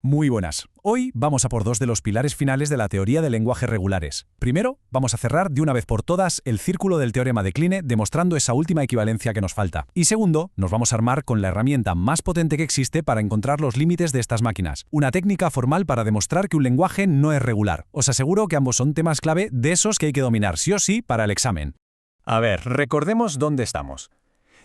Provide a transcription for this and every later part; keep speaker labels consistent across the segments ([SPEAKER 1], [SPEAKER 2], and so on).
[SPEAKER 1] Muy buenas. Hoy vamos a por dos de los pilares finales de la teoría de lenguajes regulares. Primero, vamos a cerrar de una vez por todas el círculo del teorema de Kleene, demostrando esa última equivalencia que nos falta. Y segundo, nos vamos a armar con la herramienta más potente que existe para encontrar los límites de estas máquinas. Una técnica formal para demostrar que un lenguaje no es regular. Os aseguro que ambos son temas clave de esos que hay que dominar sí o sí para el examen.
[SPEAKER 2] A ver, recordemos dónde estamos.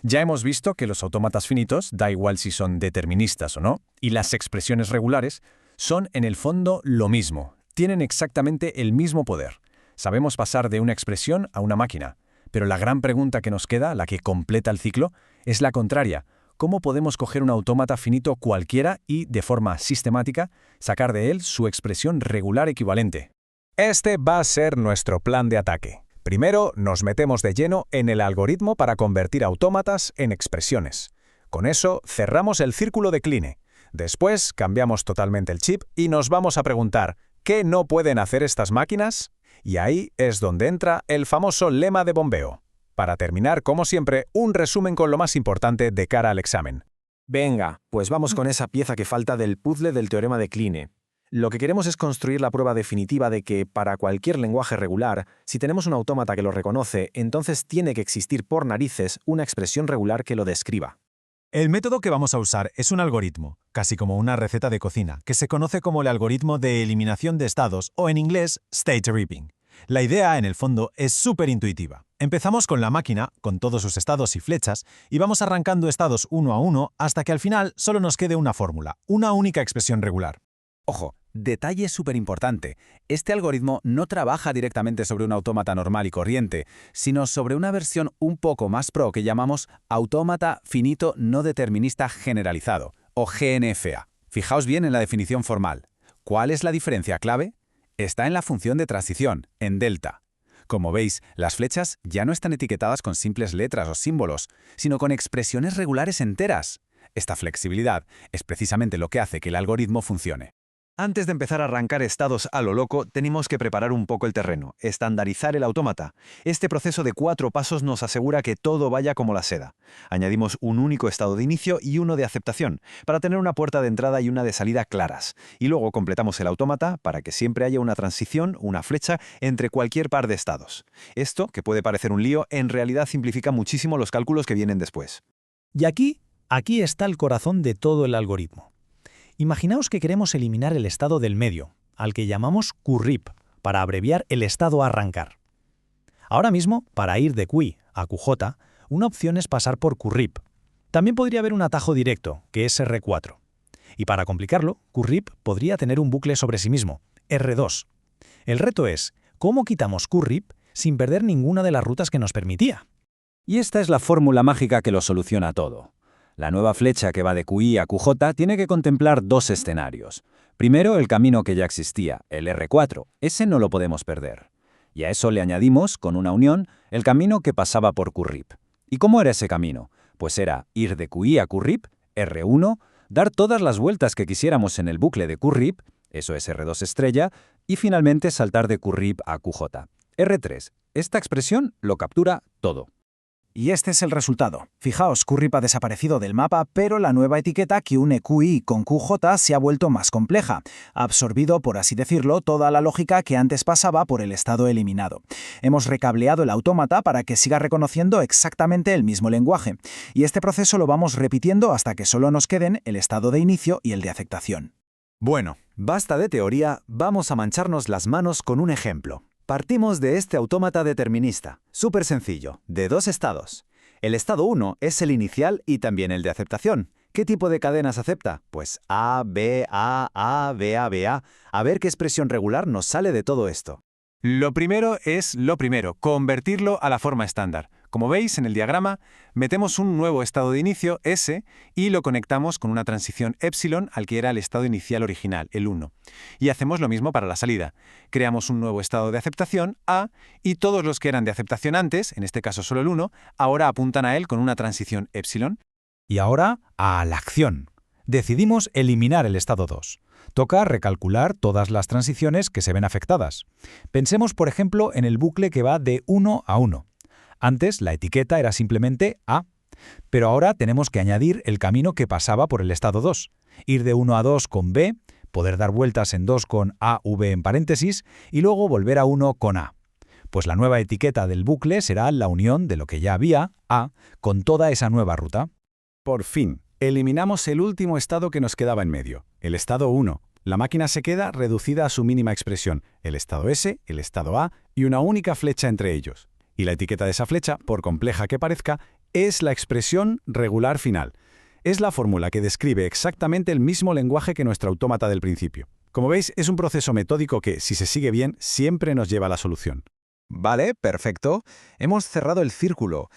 [SPEAKER 2] Ya hemos visto que los autómatas finitos, da igual si son deterministas o no, y las expresiones regulares son en el fondo lo mismo, tienen exactamente el mismo poder. Sabemos pasar de una expresión a una máquina, pero la gran pregunta que nos queda, la que completa el ciclo, es la contraria. ¿Cómo podemos coger un autómata finito cualquiera y, de forma sistemática, sacar de él su expresión regular equivalente?
[SPEAKER 3] Este va a ser nuestro plan de ataque. Primero, nos metemos de lleno en el algoritmo para convertir autómatas en expresiones. Con eso, cerramos el círculo de Kleene. Después, cambiamos totalmente el chip y nos vamos a preguntar, ¿qué no pueden hacer estas máquinas? Y ahí es donde entra el famoso lema de bombeo. Para terminar, como siempre, un resumen con lo más importante de cara al examen.
[SPEAKER 4] Venga, pues vamos con esa pieza que falta del puzzle del teorema de Kleene. Lo que queremos es construir la prueba definitiva de que, para cualquier lenguaje regular, si tenemos un autómata que lo reconoce, entonces tiene que existir por narices una expresión regular que lo describa.
[SPEAKER 5] El método que vamos a usar es un algoritmo, casi como una receta de cocina, que se conoce como el algoritmo de eliminación de estados o en inglés state ripping. La idea, en el fondo, es súper intuitiva. Empezamos con la máquina, con todos sus estados y flechas, y vamos arrancando estados uno a uno hasta que al final solo nos quede una fórmula, una única expresión regular.
[SPEAKER 6] Ojo, detalle súper importante. Este algoritmo no trabaja directamente sobre un autómata normal y corriente, sino sobre una versión un poco más pro que llamamos autómata finito no determinista generalizado, o GNFA. Fijaos bien en la definición formal. ¿Cuál es la diferencia clave? Está en la función de transición, en delta. Como veis, las flechas ya no están etiquetadas con simples letras o símbolos, sino con expresiones regulares enteras. Esta flexibilidad es precisamente lo que hace que el algoritmo funcione.
[SPEAKER 4] Antes de empezar a arrancar estados a lo loco, tenemos que preparar un poco el terreno, estandarizar el autómata. Este proceso de 4 pasos nos asegura que todo vaya como la seda. Añadimos un único estado de inicio y uno de aceptación, para tener una puerta de entrada y una de salida claras. Y luego completamos el autómata para que siempre haya una transición, una flecha, entre cualquier par de estados. Esto, que puede parecer un lío, en realidad simplifica muchísimo los cálculos que vienen después.
[SPEAKER 7] Y aquí está el corazón de todo el algoritmo. Imaginaos que queremos eliminar el estado del medio, al que llamamos QRIP, para abreviar el estado a arrancar. Ahora mismo, para ir de QI a QJ, una opción es pasar por QRIP. También podría haber un atajo directo, que es R4. Y para complicarlo, QRIP podría tener un bucle sobre sí mismo, R2. El reto es, ¿cómo quitamos QRIP sin perder ninguna de las rutas que nos permitía?
[SPEAKER 6] Y esta es la fórmula mágica que lo soluciona todo. La nueva flecha que va de QI a QJ tiene que contemplar dos escenarios. Primero, el camino que ya existía, el R4. Ese no lo podemos perder. Y a eso le añadimos, con una unión, el camino que pasaba por QRIP. ¿Y cómo era ese camino? Pues era ir de QI a QRIP, R1, dar todas las vueltas que quisiéramos en el bucle de QRIP, eso es R2 estrella, y finalmente saltar de QRIP a QJ. R3. Esta expresión lo captura todo.
[SPEAKER 8] Y este es el resultado. Fijaos, QRIP ha desaparecido del mapa, pero la nueva etiqueta que une QI con QJ se ha vuelto más compleja. Ha absorbido, por así decirlo, toda la lógica que antes pasaba por el estado eliminado. Hemos recableado el autómata para que siga reconociendo exactamente el mismo lenguaje. Y este proceso lo vamos repitiendo hasta que solo nos queden el estado de inicio y el de aceptación.
[SPEAKER 9] Bueno, basta de teoría, vamos a mancharnos las manos con un ejemplo. Partimos de este autómata determinista, súper sencillo, de 2 estados. El estado 1 es el inicial y también el de aceptación. ¿Qué tipo de cadenas acepta? Pues A, B, A, B, A, B, A. A ver qué expresión regular nos sale de todo esto.
[SPEAKER 2] Lo primero es lo primero, convertirlo a la forma estándar. Como veis en el diagrama, metemos un nuevo estado de inicio, S, y lo conectamos con una transición epsilon al que era el estado inicial original, el 1. Y hacemos lo mismo para la salida. Creamos un nuevo estado de aceptación, A, y todos los que eran de aceptación antes, en este caso solo el 1, ahora apuntan a él con una transición epsilon.
[SPEAKER 5] Y ahora, a la acción. Decidimos eliminar el estado 2. Toca recalcular todas las transiciones que se ven afectadas. Pensemos, por ejemplo, en el bucle que va de 1 a 1. Antes la etiqueta era simplemente A, pero ahora tenemos que añadir el camino que pasaba por el estado 2, ir de 1 a 2 con B,
[SPEAKER 6] poder dar vueltas en 2 con AV en paréntesis y luego volver a 1 con A. Pues la nueva etiqueta del bucle será la unión de lo que ya había, A, con toda esa nueva ruta.
[SPEAKER 1] Por fin, eliminamos el último estado que nos quedaba en medio, el estado 1. La máquina se queda reducida a su mínima expresión, el estado S, el estado A y una única flecha entre ellos. Y la etiqueta de esa flecha, por compleja que parezca, es la expresión regular final. Es la fórmula que describe exactamente el mismo lenguaje que nuestro autómata del principio. Como veis, es un proceso metódico que, si se sigue bien, siempre nos lleva a la solución.
[SPEAKER 3] Vale, perfecto. Hemos cerrado el círculo.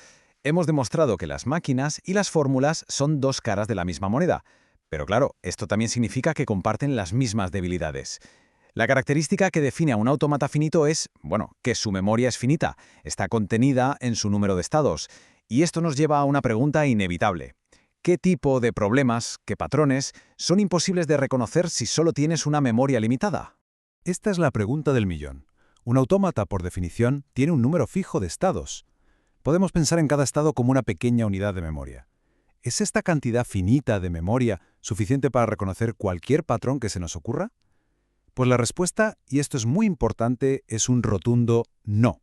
[SPEAKER 3] Hemos demostrado que las máquinas y las fórmulas son dos caras de la misma moneda. Pero claro, esto también significa que comparten las mismas debilidades. La característica que define a un autómata finito es, bueno, que su memoria es finita, está contenida en su número de estados. Y esto nos lleva a una pregunta inevitable. ¿Qué tipo de problemas, qué patrones, son imposibles de reconocer si solo tienes una memoria limitada?
[SPEAKER 1] Esta es la pregunta del millón. Un autómata, por definición, tiene un número fijo de estados. Podemos pensar en cada estado como una pequeña unidad de memoria. ¿Es esta cantidad finita de memoria suficiente para reconocer cualquier patrón que se nos ocurra? Pues la respuesta, y esto es muy importante, es un rotundo no.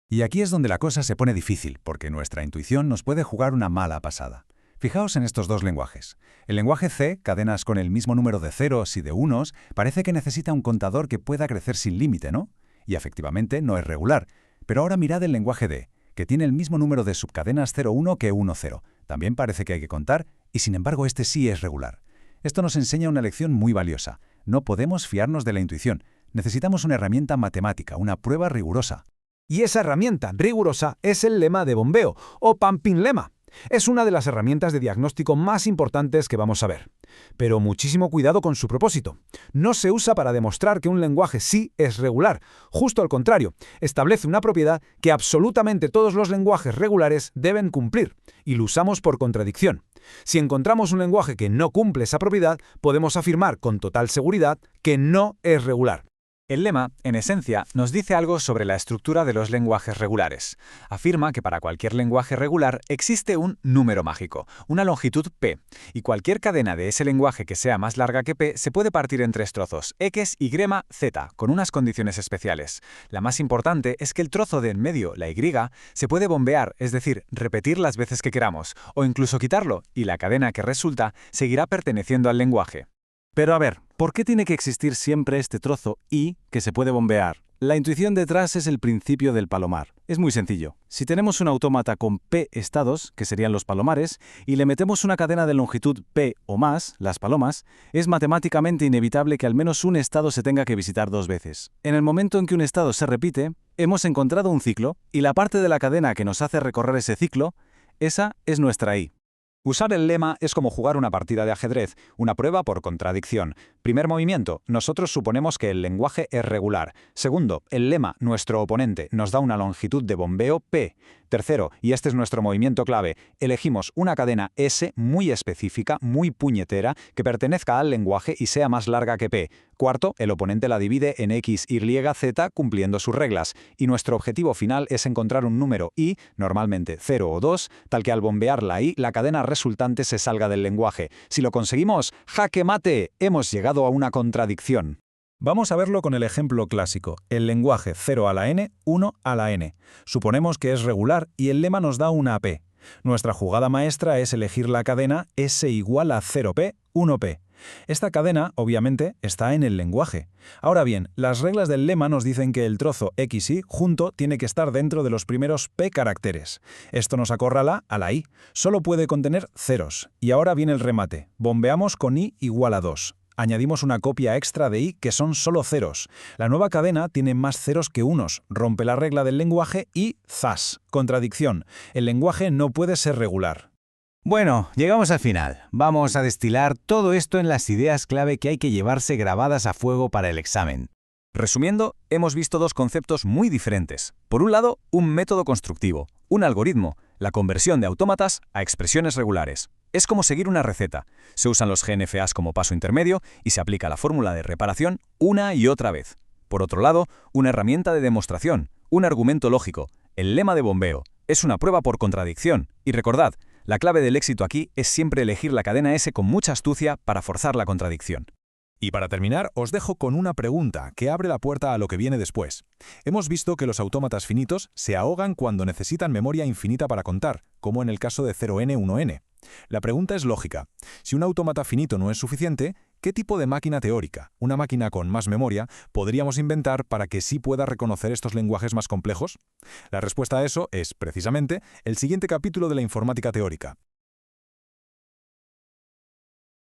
[SPEAKER 1] Y aquí es donde la cosa se pone difícil, porque nuestra intuición nos puede jugar una mala pasada. Fijaos en estos dos lenguajes. El lenguaje C, cadenas con el mismo número de ceros y de unos, parece que necesita un contador que pueda crecer sin límite, ¿no? Y efectivamente no es regular. Pero ahora mirad el lenguaje D, que tiene el mismo número de subcadenas 0,1 que 1,0. También parece que hay que contar, y sin embargo este sí es regular. Esto nos enseña una lección muy valiosa. No podemos fiarnos de la intuición. Necesitamos una herramienta matemática, una prueba rigurosa.
[SPEAKER 10] Y esa herramienta rigurosa es el lema de bombeo, o pumping lemma. Es una de las herramientas de diagnóstico más importantes que vamos a ver. Pero muchísimo cuidado con su propósito. No se usa para demostrar que un lenguaje sí es regular. Justo al contrario, establece una propiedad que absolutamente todos los lenguajes regulares deben cumplir, y lo usamos por contradicción. Si encontramos un lenguaje que no cumple esa propiedad, podemos afirmar con total seguridad que no es regular.
[SPEAKER 3] El lema, en esencia, nos dice algo sobre la estructura de los lenguajes regulares. Afirma que para cualquier lenguaje regular existe un número mágico, una longitud p, y cualquier cadena de ese lenguaje que sea más larga que p se puede partir en tres trozos, x, y, z, con unas condiciones especiales. La más importante es que el trozo de en medio, la y, se puede bombear, es decir, repetir las veces que queramos, o incluso quitarlo, y la cadena que resulta seguirá perteneciendo al lenguaje.
[SPEAKER 6] Pero a ver, ¿por qué tiene que existir siempre este trozo i que se puede bombear? La intuición detrás es el principio del palomar. Es muy sencillo. Si tenemos un autómata con p estados, que serían los palomares, y le metemos una cadena de longitud p o más, las palomas, es matemáticamente inevitable que al menos un estado se tenga que visitar dos veces. En el momento en que un estado se repite, hemos encontrado un ciclo, y la parte de la cadena que nos hace recorrer ese ciclo, esa es nuestra i.
[SPEAKER 2] Usar el lema es como jugar una partida de ajedrez, una prueba por contradicción. Primer movimiento, nosotros suponemos que el lenguaje es regular. Segundo, el lema, nuestro oponente, nos da una longitud de bombeo p. Tercero, y este es nuestro movimiento clave, elegimos una cadena S muy específica, muy puñetera, que pertenezca al lenguaje y sea más larga que p. Cuarto, el oponente la divide en x, y, z cumpliendo sus reglas. Y nuestro objetivo final es encontrar un número i, normalmente 0 o 2, tal que al bombear la i, la cadena resultante se salga del lenguaje. Si lo conseguimos, ¡jaque mate! Hemos llegado a una contradicción.
[SPEAKER 1] Vamos a verlo con el ejemplo clásico, el lenguaje 0 a la n, 1 a la n. Suponemos que es regular y el lema nos da una p. Nuestra jugada maestra es elegir la cadena s igual a 0p, 1p. Esta cadena, obviamente, está en el lenguaje. Ahora bien, las reglas del lema nos dicen que el trozo xy junto tiene que estar dentro de los primeros p caracteres. Esto nos acorrala a la i. Solo puede contener ceros. Y ahora viene el remate. Bombeamos con i igual a 2. Añadimos una copia extra de i que son solo ceros. La nueva cadena tiene más ceros que unos, rompe la regla del lenguaje y ¡zas! Contradicción. El lenguaje no puede ser regular.
[SPEAKER 6] Bueno, llegamos al final. Vamos a destilar todo esto en las ideas clave que hay que llevarse grabadas a fuego para el examen.
[SPEAKER 2] Resumiendo, hemos visto dos conceptos muy diferentes. Por un lado, un método constructivo, un algoritmo, la conversión de autómatas a expresiones regulares. Es como seguir una receta. Se usan los GNFAs como paso intermedio y se aplica la fórmula de reparación una y otra vez. Por otro lado, una herramienta de demostración, un argumento lógico, el lema de bombeo. Es una prueba por contradicción. Y recordad, la clave del éxito aquí es siempre elegir la cadena S con mucha astucia para forzar la contradicción.
[SPEAKER 1] Y para terminar, os dejo con una pregunta que abre la puerta a lo que viene después. Hemos visto que los autómatas finitos se ahogan cuando necesitan memoria infinita para contar, como en el caso de 0n, 1n. La pregunta es lógica. Si un autómata finito no es suficiente, ¿qué tipo de máquina teórica, una máquina con más memoria, podríamos inventar para que sí pueda reconocer estos lenguajes más complejos? La respuesta a eso es, precisamente, el siguiente capítulo de la informática teórica.